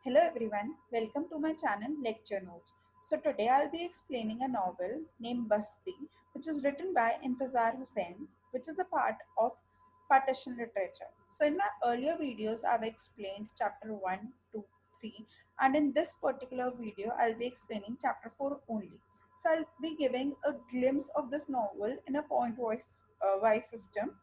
Hello everyone, welcome to my channel Lecture Notes. So today I'll be explaining a novel named Basti, which is written by Intezar Hussain, which is a part of partition literature. So in my earlier videos I've explained chapter 1, 2, 3, and in this particular video I'll be explaining chapter 4 only. So I'll be giving a glimpse of this novel in a point wise system.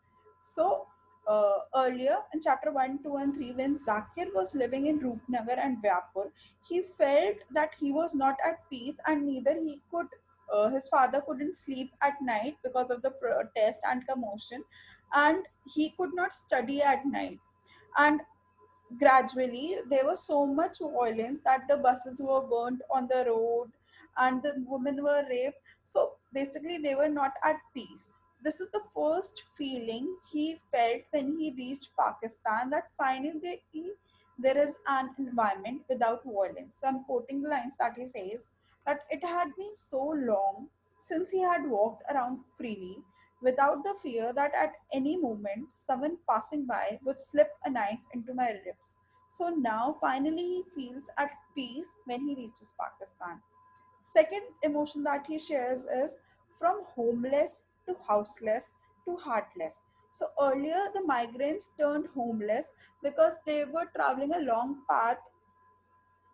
Earlier in chapter 1, 2, and 3, when Zakir was living in Rupnagar and Vyapur, he felt that he was not at peace and neither his father couldn't sleep at night because of the protest and commotion, and he could not study at night. And gradually there was so much violence that the buses were burnt on the road and the women were raped. So basically they were not at peace. This is the first feeling he felt when he reached Pakistan, that finally there is an environment without violence. So I'm quoting the lines that he says, that it had been so long since he had walked around freely without the fear that at any moment someone passing by would slip a knife into my ribs. So now finally he feels at peace when he reaches Pakistan. Second emotion that he shares is from homeless to houseless to heartless. So earlier the migrants turned homeless because they were traveling a long path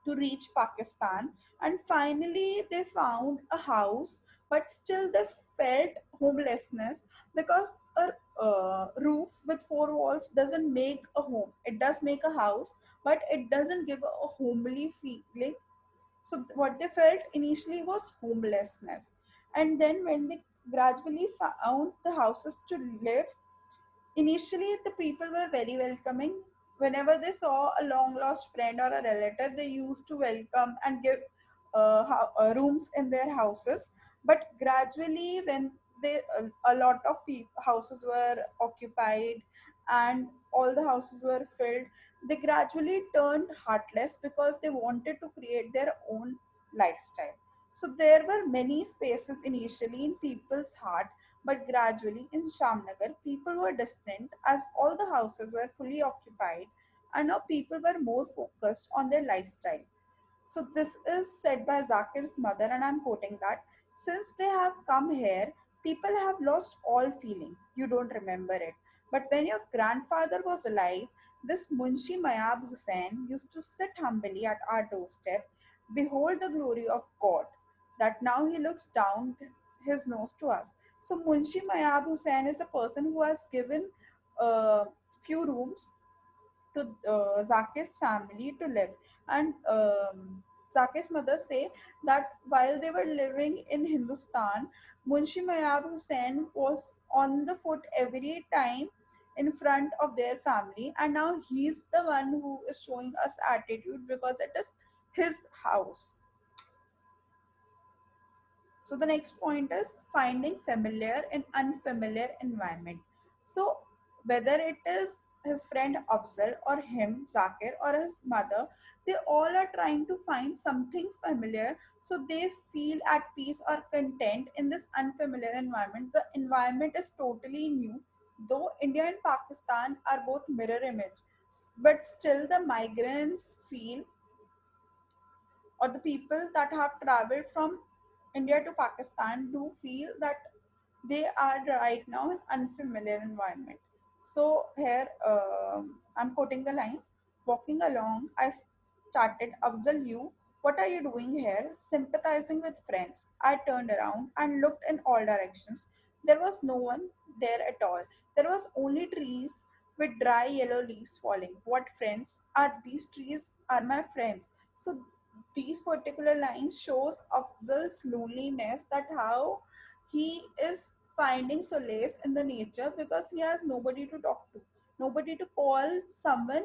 to reach Pakistan, and finally they found a house, but still they felt homelessness because a roof with four walls doesn't make a home. It does make a house, but it doesn't give a homely feeling. So what they felt initially was homelessness, and then when they gradually found the houses to live, initially, the people were very welcoming. Whenever they saw a long lost friend or a relative, they used to welcome and give rooms in their houses. But gradually, when a lot of houses were occupied and all the houses were filled, they gradually turned heartless because they wanted to create their own lifestyle. So there were many spaces initially in people's heart, but gradually in Shamnagar, people were distant as all the houses were fully occupied, and now people were more focused on their lifestyle. So this is said by Zakir's mother, and I'm quoting that, since they have come here, people have lost all feeling. You don't remember it. But when your grandfather was alive, this Munshi Mayab Hussain used to sit humbly at our doorstep, behold the glory of God, that now he looks down his nose to us. So Munshi Mayab Hussain is the person who has given few rooms to Zakir's family to live. And Zakir's mother say that while they were living in Hindustan, Munshi Mayab Hussain was on the foot every time in front of their family, and now he's the one who is showing us attitude because it is his house. So the next point is finding familiar in unfamiliar environment. So whether it is his friend Afzal or him, Zakir, or his mother, they all are trying to find something familiar so they feel at peace or content in this unfamiliar environment. The environment is totally new, though India and Pakistan are both mirror image, but still the migrants feel, or the people that have traveled from India to Pakistan do feel that they are right now in unfamiliar environment. So here I'm quoting the lines. Walking along, I started, Afzal, you, what are you doing here? Sympathizing with friends. I turned around and looked in all directions. There was no one there at all. There was only trees with dry yellow leaves falling. What friends? Are these trees are my friends. So these particular lines shows Afzal's loneliness, that how he is finding solace in the nature because he has nobody to talk to, nobody to call someone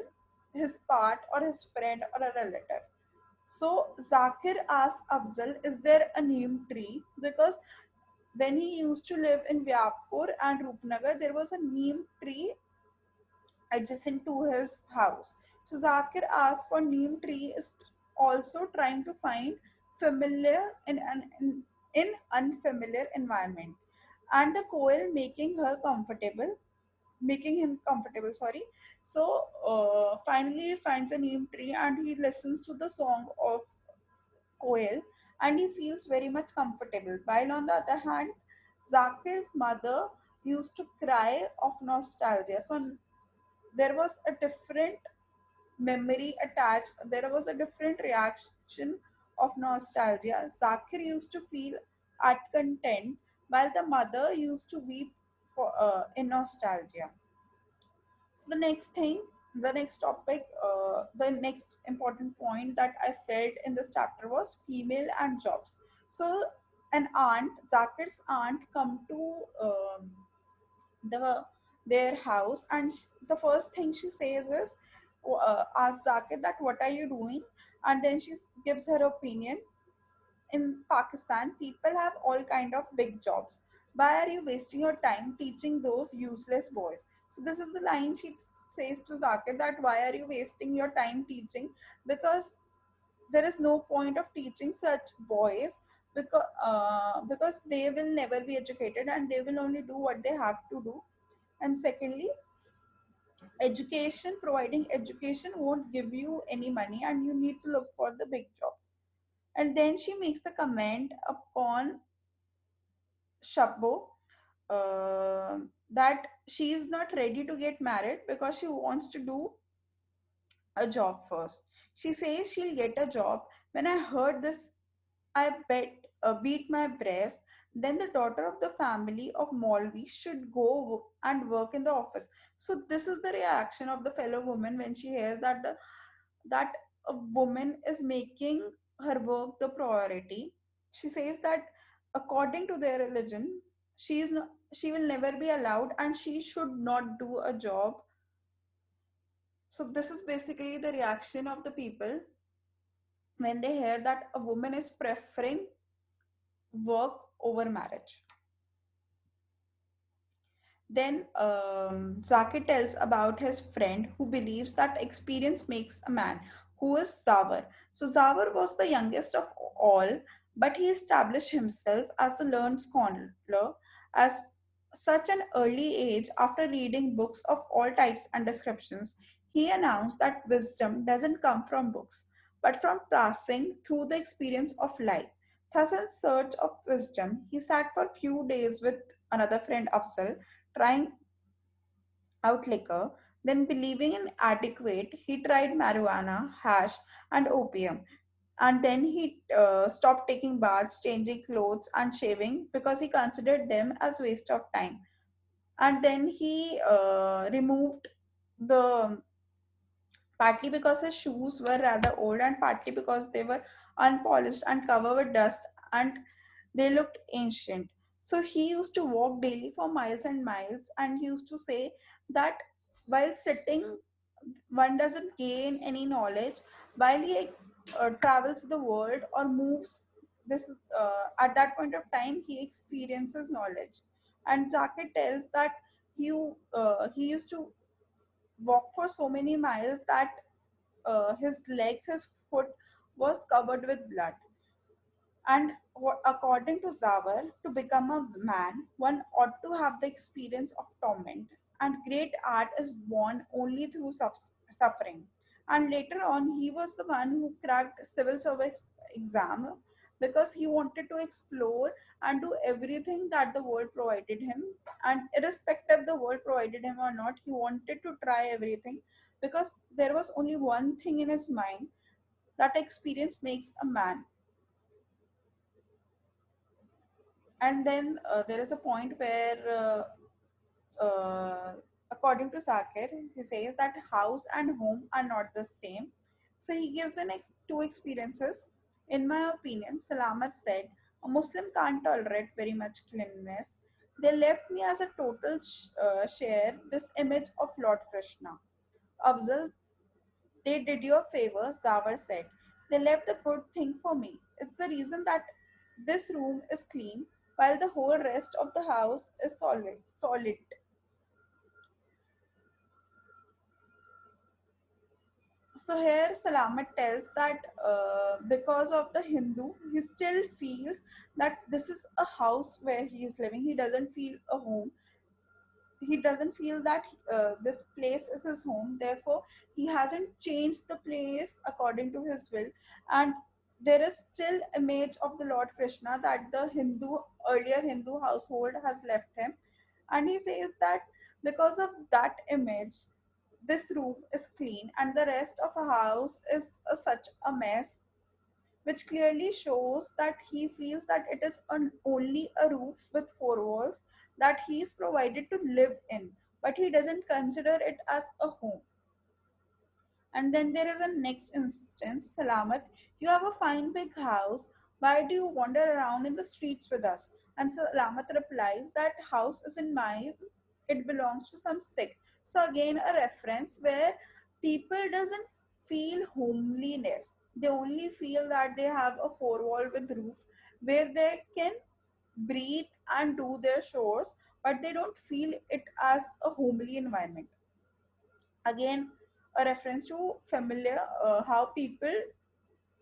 his part or his friend or a relative. So Zakir asked Afzal, is there a neem tree? Because when he used to live in Vyapur and Rupnagar, there was a neem tree adjacent to his house. So Zakir asked for neem tree is also trying to find familiar in unfamiliar environment, and the coil making her comfortable. making him comfortable. Sorry. So finally he finds a neem tree and he listens to the song of Koel and he feels very much comfortable. While on the other hand, Zakir's mother used to cry of nostalgia. So there was a different memory attached, there was a different reaction of nostalgia. Zakir used to feel at content while the mother used to weep in nostalgia. So the next topic, the next important point that I felt in this chapter was female and jobs. So an aunt, Zakir's aunt, come to the their house, and the first thing she says is, ask Zakir that what are you doing, and then she gives her opinion. In Pakistan, people have all kind of big jobs. Why are you wasting your time teaching those useless boys? So this is the line she says to Zakir, that why are you wasting your time teaching? Because there is no point of teaching such boys, because they will never be educated and they will only do what they have to do. And secondly, providing education won't give you any money and you need to look for the big jobs. And then she makes the comment upon Shabbo, that she is not ready to get married because she wants to do a job first. She says she'll get a job. When I heard this, beat my breast. Then the daughter of the family of Molvi should go and work in the office. So this is the reaction of the fellow woman when she hears that that a woman is making her work the priority. She says that according to their religion, she will never be allowed and she should not do a job. So this is basically the reaction of the people when they hear that a woman is preferring work over marriage. Then Zakir tells about his friend who believes that experience makes a man, who is Zawar. So Zawar was the youngest of all, but he established himself as a learned scholar as such an early age. After reading books of all types and descriptions, he announced that wisdom doesn't come from books, but from passing through the experience of life. Thus, in search of wisdom, he sat for few days with another friend Afzal, trying out liquor, then believing inadequate, he tried marijuana, hash, and opium. And then he stopped taking baths, changing clothes, and shaving because he considered them as waste of time. And then he removed the partly because his shoes were rather old and partly because they were unpolished and covered with dust and they looked ancient. So he used to walk daily for miles and miles, and he used to say that while sitting, one doesn't gain any knowledge. While he travels the world or moves, this at that point of time he experiences knowledge. And Zakir tells that he used to walk for so many miles that his foot was covered with blood. And according to Zawar, to become a man, one ought to have the experience of torment. And great art is born only through suffering. And later on, he was the one who cracked civil service exam because he wanted to explore and do everything that the world provided him. And irrespective the world provided him or not, he wanted to try everything because there was only one thing in his mind, that experience makes a man. And then there is a point where, according to Zakir, he says that house and home are not the same. So he gives two experiences. In my opinion, Salamat said, a Muslim can't tolerate very much cleanliness. They left me as a total share this image of Lord Krishna. Afzal, they did you a favor, Zawar said. They left the good thing for me. It's the reason that this room is clean while the whole rest of the house is solid. So here Salamat tells that because of the Hindu, he still feels that this is a house where he is living. He doesn't feel a home. he doesn't feel that this place is his home. Therefore he hasn't changed the place according to his will. And there is still image of the Lord Krishna that the Hindu, earlier Hindu household has left him. And he says that because of that image, this room is clean and the rest of a house is such a mess, which clearly shows that he feels that it is only a roof with four walls that he is provided to live in, but he doesn't consider it as a home. And then there is a next instance, Salamat, you have a fine big house. Why do you wander around in the streets with us? And Salamat replies, that house isn't mine, it belongs to some Sikh. So again a reference where people doesn't feel homeliness. They only feel that they have a four wall with roof where they can breathe and do their chores, but they don't feel it as a homely environment. Again a reference to familiar, how people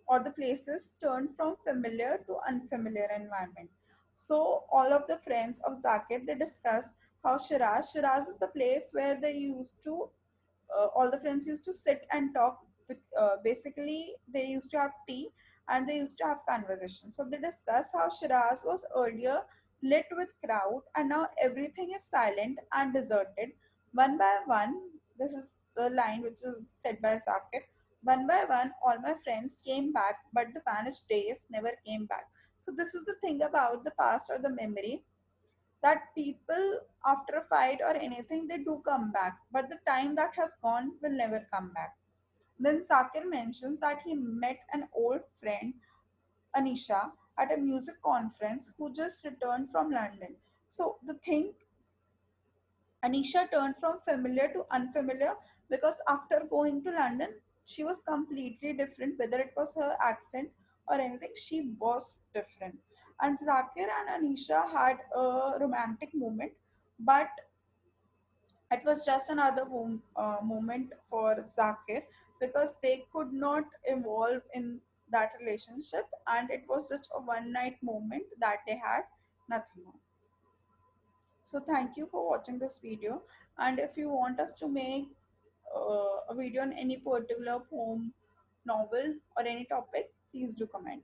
or the places turn from familiar to unfamiliar environment. So all of the friends of Zakir, they discuss how Shiraz is the place where they used to, all the friends used to sit and talk. Basically, they used to have tea and they used to have conversation. So they discuss how Shiraz was earlier lit with crowd and now everything is silent and deserted. One by one, this is the line which is said by Zakir. One by one, all my friends came back, but the vanished days never came back. So this is the thing about the past or the memory, that people after a fight or anything they do come back, but the time that has gone will never come back. Then Sakir mentions that he met an old friend, Anisha, at a music conference who just returned from London. So the thing, Anisha turned from familiar to unfamiliar because after going to London, she was completely different, whether it was her accent or anything, she was different. And Zakir and Anisha had a romantic moment, but it was just another moment for Zakir because they could not evolve in that relationship, and it was just a one night moment that they had, nothing more. So thank you for watching this video. And if you want us to make a video on any particular poem, novel, or any topic, please do comment.